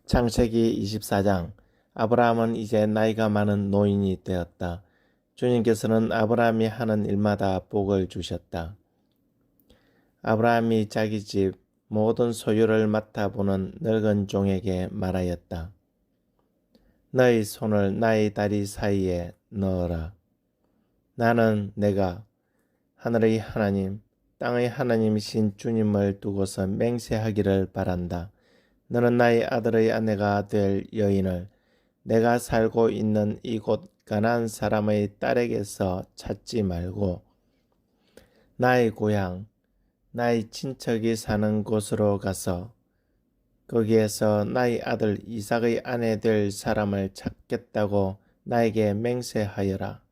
창세기 24장. 아브라함은 이제 나이가 많은 노인이 되었다. 주님께서는 아브라함이 하는 일마다 복을 주셨다. 아브라함이 자기 집 모든 소유를 맡아보는 늙은 종에게 말하였다. 너희 손을 나의 다리 사이에 넣어라. 나는 내가 하늘의 하나님, 땅의 하나님이신 주님을 두고서 맹세하기를 바란다. 너는 나의 아들의 아내가 될 여인을 내가 살고 있는 이곳 가나안 사람의 딸에게서 찾지 말고 나의 고향, 나의 친척이 사는 곳으로 가서 거기에서 나의 아들 이삭의 아내 될 사람을 찾겠다고 나에게 맹세하여라.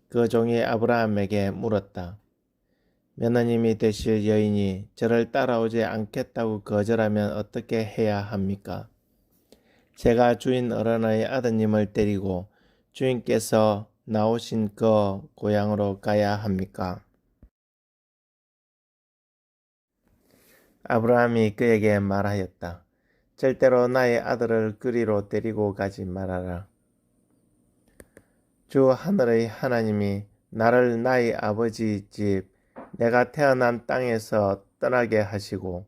그 종이 아브라함에게 물었다. 며느님이 되실 여인이 저를 따라오지 않겠다고 거절하면 어떻게 해야 합니까? 제가 주인 어른의 아드님을 데리고 주인께서 나오신 그 고향으로 가야 합니까? 아브라함이 그에게 말하였다. 절대로 나의 아들을 그리로 데리고 가지 말아라. 주 하늘의 하나님이 나를 나의 아버지 집 내가 태어난 땅에서 떠나게 하시고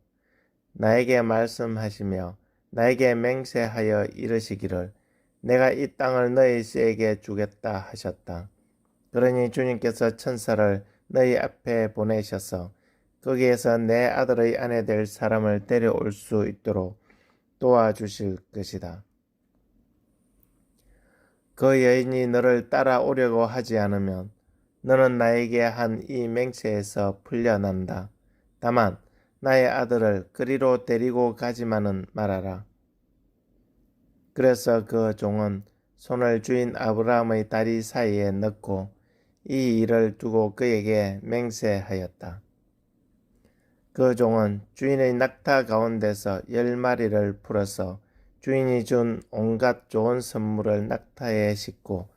나에게 말씀하시며 나에게 맹세하여 이르시기를 내가 이 땅을 너희에게 주겠다 하셨다. 그러니 주님께서 천사를 너희 앞에 보내셔서 거기에서 내 아들의 아내 될 사람을 데려올 수 있도록 도와주실 것이다. 그 여인이 너를 따라오려고 하지 않으면 너는 나에게 한 이 맹세에서 풀려난다. 다만 나의 아들을 그리로 데리고 가지만은 말아라. 그래서 그 종은 손을 주인 아브라함의 다리 사이에 넣고 이 일을 두고 그에게 맹세하였다. 그 종은 주인의 낙타 가운데서 10마리를 풀어서 주인이 준 온갖 좋은 선물을 낙타에 싣고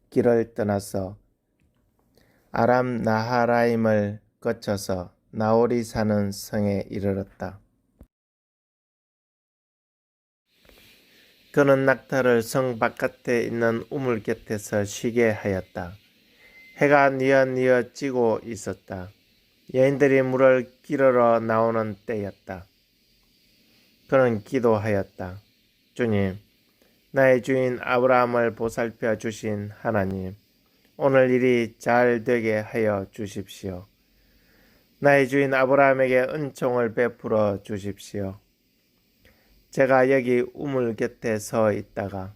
길을 떠나서 아람 나하라임을 거쳐서 나홀이 사는 성에 이르렀다. 그는 낙타를 성 바깥에 있는 우물 곁에서 쉬게 하였다. 해가 뉘엿뉘엿 지고 있었다. 여인들이 물을 기르러 나오는 때였다. 그는 기도하였다. 주님, 나의 주인 아브라함을 보살펴 주신 하나님, 오늘 일이 잘 되게 하여 주십시오. 나의 주인 아브라함에게 은총을 베풀어 주십시오. 제가 여기 우물 곁에 서 있다가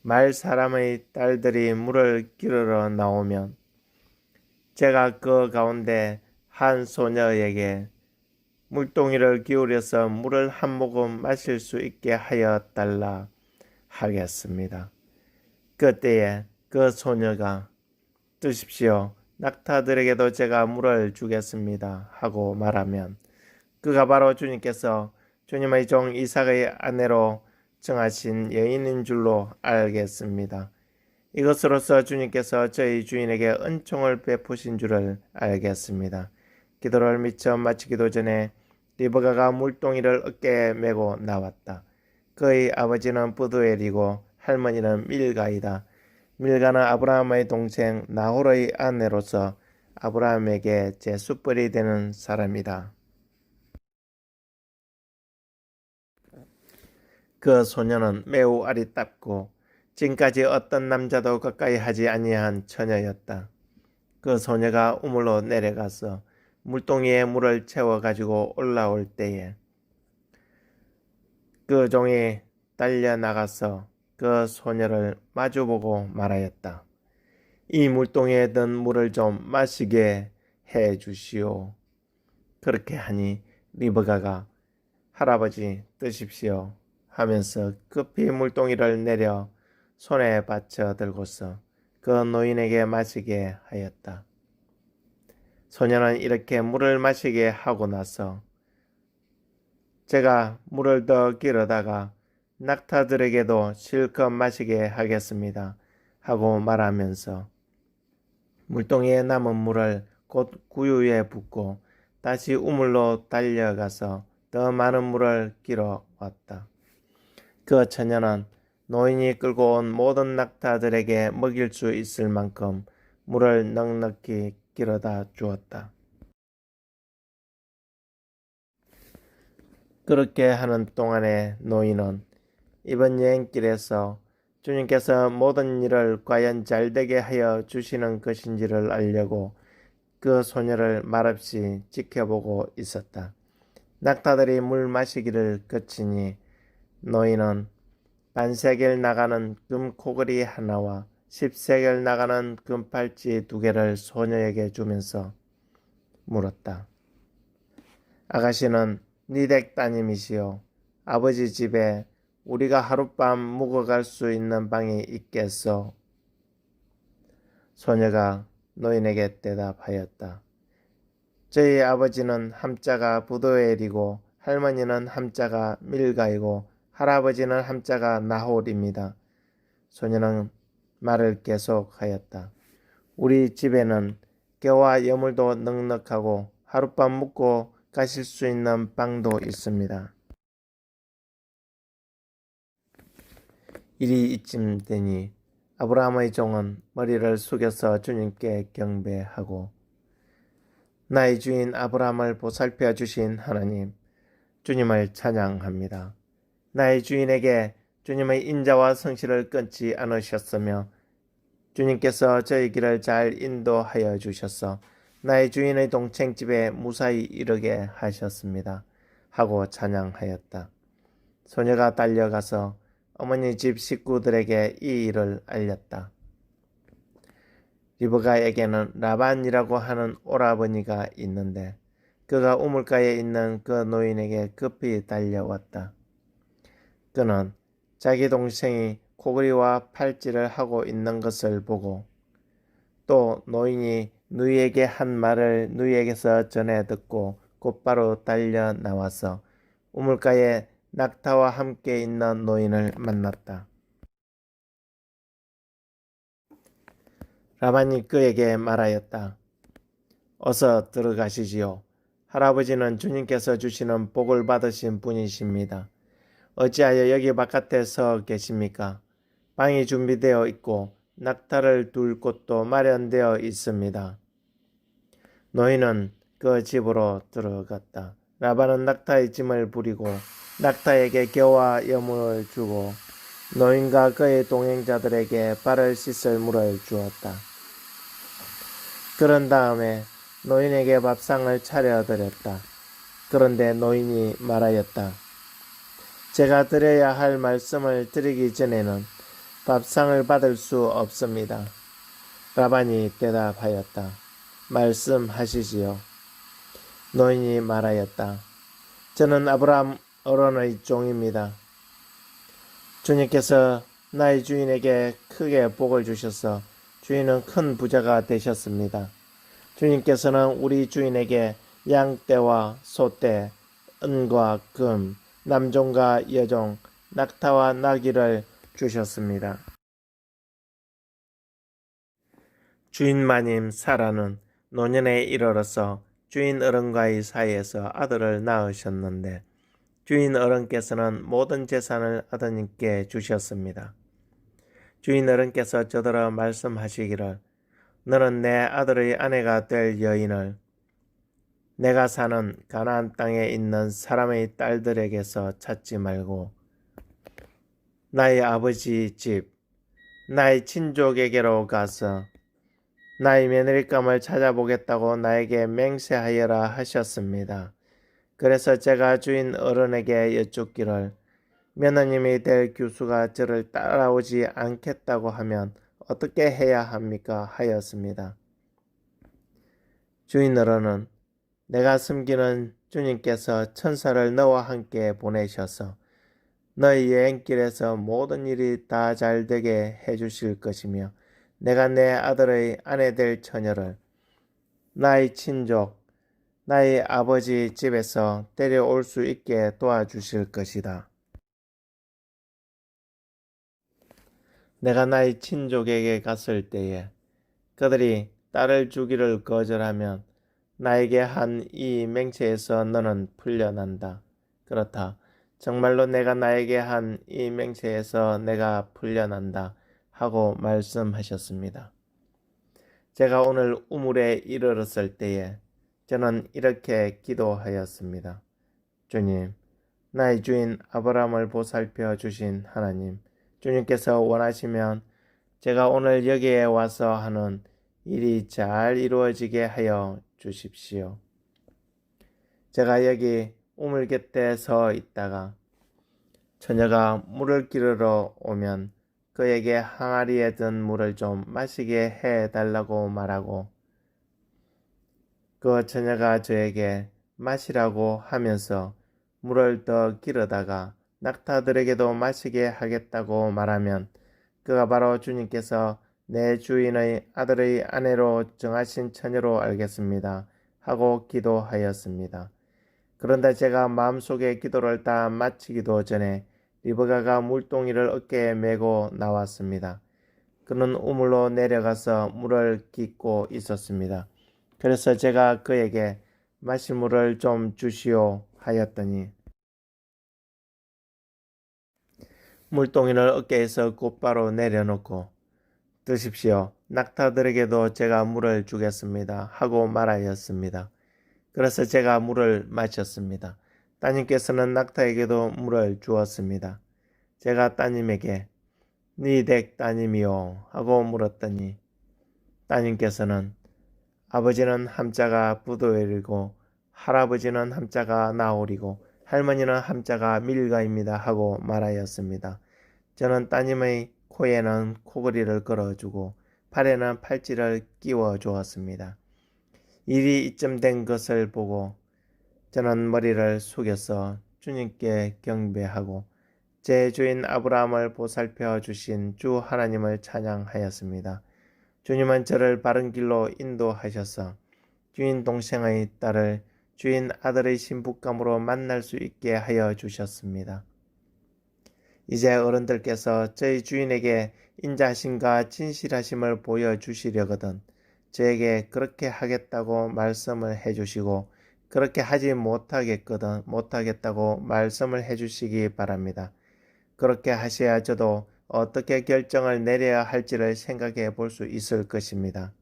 말 사람의 딸들이 물을 기르러 나오면 제가 그 가운데 한 소녀에게 물동이를 기울여서 물을 한 모금 마실 수 있게 하여 달라 하겠습니다. 그때에 그 소녀가 드십시오. 낙타들에게도 제가 물을 주겠습니다. 하고 말하면 그가 바로 주님께서 주님의 종 이삭의 아내로 정하신 여인인 줄로 알겠습니다. 이것으로서 주님께서 저희 주인에게 은총을 베푸신 줄을 알겠습니다. 기도를 미처 마치기도 전에 리브가가 물동이를 어깨에 메고 나왔다. 그의 아버지는 부두엘이고 할머니는 밀가이다. 밀가는 아브라함의 동생 나홀의 아내로서 아브라함에게 제수벌이 되는 사람이다. 그 소녀는 매우 아리답고 지금까지 어떤 남자도 가까이 하지 아니한 처녀였다. 그 소녀가 우물로 내려가서 물동이에 물을 채워가지고 올라올 때에 그 종이 달려나가서 그 소녀를 마주보고 말하였다. 이 물동이에 든 물을 좀 마시게 해 주시오. 그렇게 하니 리브가가 할아버지 드십시오 하면서 급히 물동이를 내려 손에 받쳐 들고서 그 노인에게 마시게 하였다. 소녀는 이렇게 물을 마시게 하고 나서 제가 물을 더 기르다가 낙타들에게도 실컷 마시게 하겠습니다 하고 말하면서 물동이에 남은 물을 곧 구유에 붓고 다시 우물로 달려가서 더 많은 물을 길어 왔다. 그 처녀는 노인이 끌고 온 모든 낙타들에게 먹일 수 있을 만큼 물을 넉넉히 길어다 주었다. 그렇게 하는 동안에 노인은 이번 여행길에서 주님께서 모든 일을 과연 잘되게 하여 주시는 것인지를 알려고 그 소녀를 말없이 지켜보고 있었다. 낙타들이 물 마시기를 그치니 노인은 반세겔 나가는 금 코걸이 하나와 10세겔 나가는 금 팔찌 2개를 소녀에게 주면서 물었다. 아가씨는 니댁 따님이시오. 아버지 집에 우리가 하룻밤 묵어갈 수 있는 방이 있겠소? 소녀가 노인에게 대답하였다. 저희 아버지는 함자가 부도엘이고 할머니는 함자가 밀가이고 할아버지는 함자가 나홀입니다. 소녀는 말을 계속하였다. 우리 집에는 깨와 여물도 넉넉하고 하룻밤 묵고 가실 수 있는 방도 있습니다. 일이 이쯤 되니 아브라함의 종은 머리를 숙여서 주님께 경배하고 나의 주인 아브라함을 보살펴 주신 하나님, 주님을 찬양합니다. 나의 주인에게 주님의 인자와 성실을 끊지 않으셨으며 주님께서 저희 길을 잘 인도하여 주셔서 나의 주인의 동생집에 무사히 이르게 하셨습니다. 하고 찬양하였다. 소녀가 달려가서 어머니 집 식구들에게 이 일을 알렸다. 리브가에게는 라반이라고 하는 오라버니가 있는데 그가 우물가에 있는 그 노인에게 급히 달려왔다. 그는 자기 동생이 코걸이와 팔찌를 하고 있는 것을 보고 또 노인이 누이에게 한 말을 누이에게서 전해 듣고 곧바로 달려 나와서 우물가에 낙타와 함께 있는 노인을 만났다. 라반이 그에게 말하였다. 어서 들어가시지요. 할아버지는 주님께서 주시는 복을 받으신 분이십니다. 어찌하여 여기 바깥에 서 계십니까? 방이 준비되어 있고 낙타를 둘 곳도 마련되어 있습니다. 노인은 그 집으로 들어갔다. 라반은 낙타의 짐을 부리고 낙타에게 겨와 여물을 주고 노인과 그의 동행자들에게 발을 씻을 물을 주었다. 그런 다음에 노인에게 밥상을 차려드렸다. 그런데 노인이 말하였다. 제가 드려야 할 말씀을 드리기 전에는 밥상을 받을 수 없습니다. 라반이 대답하였다. 말씀하시지요. 노인이 말하였다. 저는 아브라함 어른의 종입니다. 주님께서 나의 주인에게 크게 복을 주셔서 주인은 큰 부자가 되셨습니다. 주님께서는 우리 주인에게 양떼와 소떼, 은과 금, 남종과 여종, 낙타와 나귀를 주셨습니다. 주인 마님 사라는 노년에 이르러서 주인 어른과의 사이에서 아들을 낳으셨는데 주인 어른께서는 모든 재산을 아드님께 주셨습니다. 주인 어른께서 저더러 말씀하시기를 너는 내 아들의 아내가 될 여인을 내가 사는 가나안 땅에 있는 사람의 딸들에게서 찾지 말고 나의 아버지 집, 나의 친족에게로 가서 나의 며느리감을 찾아보겠다고 나에게 맹세하여라 하셨습니다. 그래서 제가 주인 어른에게 여쭙기를 며느님이 될 교수가 저를 따라오지 않겠다고 하면 어떻게 해야 합니까? 하였습니다. 주인 어른은 내가 섬기는 주님께서 천사를 너와 함께 보내셔서 너희 여행길에서 모든 일이 다 잘되게 해주실 것이며 내가 내 아들의 아내 될 처녀를 나의 친족, 나의 아버지 집에서 데려올 수 있게 도와주실 것이다. 내가 나의 친족에게 갔을 때에 그들이 딸을 주기를 거절하면 나에게 한 이 맹세에서 너는 풀려난다. 그렇다. 정말로 내가 나에게 한 이 맹세에서 내가 풀려난다 하고 말씀하셨습니다. 제가 오늘 우물에 이르렀을 때에 저는 이렇게 기도하였습니다. 주님, 나의 주인 아브라함을 보살펴 주신 하나님, 주님께서 원하시면 제가 오늘 여기에 와서 하는 일이 잘 이루어지게 하여 주십시오. 제가 여기 우물 곁에 서 있다가 처녀가 물을 기르러 오면 그에게 항아리에 든 물을 좀 마시게 해달라고 말하고 그 처녀가 저에게 마시라고 하면서 물을 더 기르다가 낙타들에게도 마시게 하겠다고 말하면 그가 바로 주님께서 내 주인의 아들의 아내로 정하신 처녀로 알겠습니다 하고 기도하였습니다. 그런데 제가 마음속에 기도를 다 마치기도 전에 리브가가 물동이를 어깨에 메고 나왔습니다. 그는 우물로 내려가서 물을 깃고 있었습니다. 그래서 제가 그에게 마실 물을 좀 주시오 하였더니 물동이를 어깨에서 곧바로 내려놓고 드십시오. 낙타들에게도 제가 물을 주겠습니다 하고 말하였습니다. 그래서 제가 물을 마셨습니다. 따님께서는 낙타에게도 물을 주었습니다. 제가 따님에게 네 댁 따님이요 하고 물었더니 따님께서는 아버지는 함자가 부도엘이고 할아버지는 함자가 나홀이고 할머니는 함자가 밀가입니다 하고 말하였습니다. 저는 따님의 코에는 코걸이를 걸어주고 팔에는 팔찌를 끼워 주었습니다. 일이 이쯤 된 것을 보고 저는 머리를 숙여서 주님께 경배하고 제 주인 아브라함을 보살펴 주신 주 하나님을 찬양하였습니다. 주님은 저를 바른 길로 인도하셔서 주인 동생의 딸을 주인 아들의 신부감으로 만날 수 있게 하여 주셨습니다. 이제 어른들께서 저희 주인에게 인자하심과 진실하심을 보여주시려거든 저에게 그렇게 하겠다고 말씀을 해주시고 그렇게 하지 못하겠다고 말씀을 해주시기 바랍니다. 그렇게 하셔야 저도 어떻게 결정을 내려야 할지를 생각해 볼 수 있을 것입니다.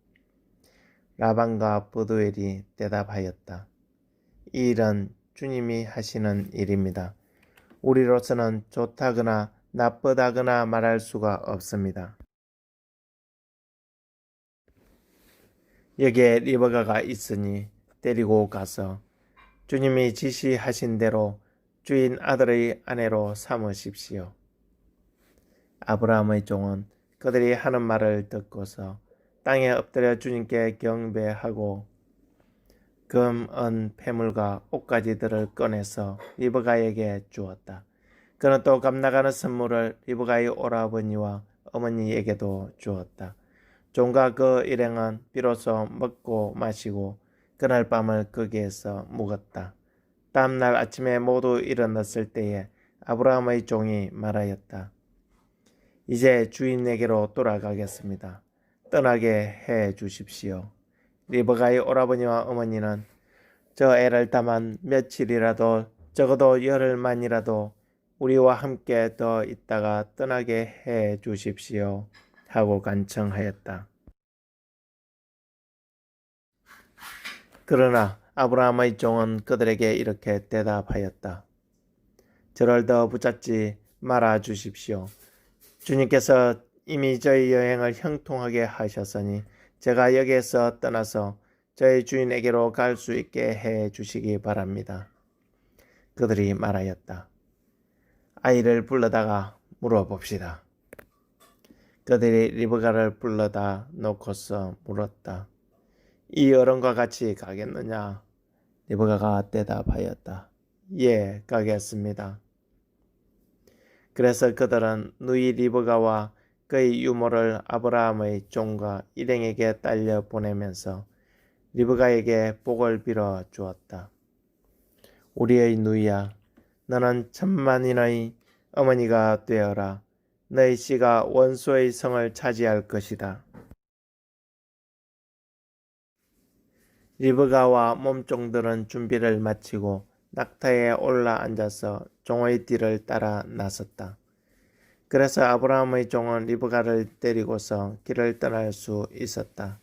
라반과 브두엘이 대답하였다. 이 일은 주님이 하시는 일입니다. 우리로서는 좋다거나 나쁘다거나 말할 수가 없습니다. 여기에 리브가가 있으니 데리고 가서 주님이 지시하신 대로 주인 아들의 아내로 삼으십시오. 아브라함의 종은 그들이 하는 말을 듣고서 땅에 엎드려 주님께 경배하고 금, 은, 폐물과 옷가지들을 꺼내서 리브가에게 주었다. 그는 또 값나가는 선물을 리브가의 오라버니와 어머니에게도 주었다. 종과 그 일행은 비로소 먹고 마시고 그날 밤을 거기에서 묵었다. 다음날 아침에 모두 일어났을 때에 아브라함의 종이 말하였다. 이제 주인에게로 돌아가겠습니다. 떠나게 해 주십시오. 리브가의 오라버니와 어머니는 저 애를 다만 며칠이라도 적어도 열흘만이라도 우리와 함께 더 있다가 떠나게 해 주십시오 하고 간청하였다. 그러나 아브라함의 종은 그들에게 이렇게 대답하였다. 저를 더 붙잡지 말아 주십시오. 주님께서 이미 저희 여행을 형통하게 하셨으니 제가 여기에서 떠나서 저희 주인에게로 갈 수 있게 해 주시기 바랍니다. 그들이 말하였다. 아이를 불러다가 물어봅시다. 그들이 리브가를 불러다 놓고서 물었다. 이 어른과 같이 가겠느냐? 리브가가 대답하였다. 예, 가겠습니다. 그래서 그들은 누이 리브가와 그의 유모를 아브라함의 종과 일행에게 딸려 보내면서 리브가에게 복을 빌어 주었다. 우리의 누이야, 너는 천만인의 어머니가 되어라. 너의 씨가 원수의 성을 차지할 것이다. 리브가와 몸종들은 준비를 마치고 낙타에 올라 앉아서 종의 뒤를 따라 나섰다. 그래서 아브라함의 종은 리브가를 데리고서 길을 떠날 수 있었다.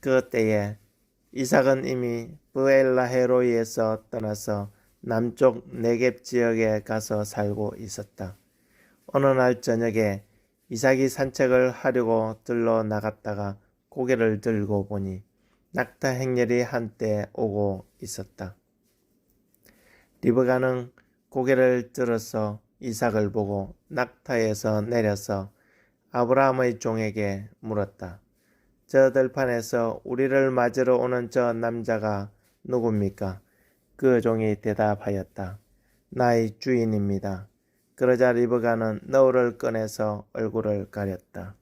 그 때에 이삭은 이미 브엘라헤로이에서 떠나서 남쪽 네겝 지역에 가서 살고 있었다. 어느 날 저녁에 이삭이 산책을 하려고 들러 나갔다가 고개를 들고 보니 낙타 행렬이 한때 오고 있었다. 리브가는 고개를 들어서 이삭을 보고 낙타에서 내려서 아브라함의 종에게 물었다. 저 들판에서 우리를 맞으러 오는 저 남자가 누굽니까? 그 종이 대답하였다. 나의 주인입니다. 그러자 리브가는 너울을 꺼내서 얼굴을 가렸다.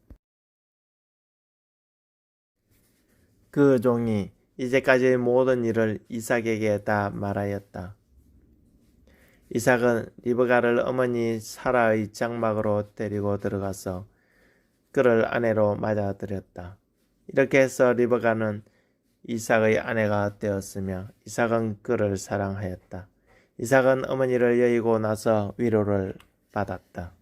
그 종이 이제까지의 모든 일을 이삭에게 다 말하였다. 이삭은 리브가를 어머니 사라의 장막으로 데리고 들어가서 그를 아내로 맞아들였다. 이렇게 해서 리브가는 이삭의 아내가 되었으며 이삭은 그를 사랑하였다. 이삭은 어머니를 여의고 나서 위로를 받았다.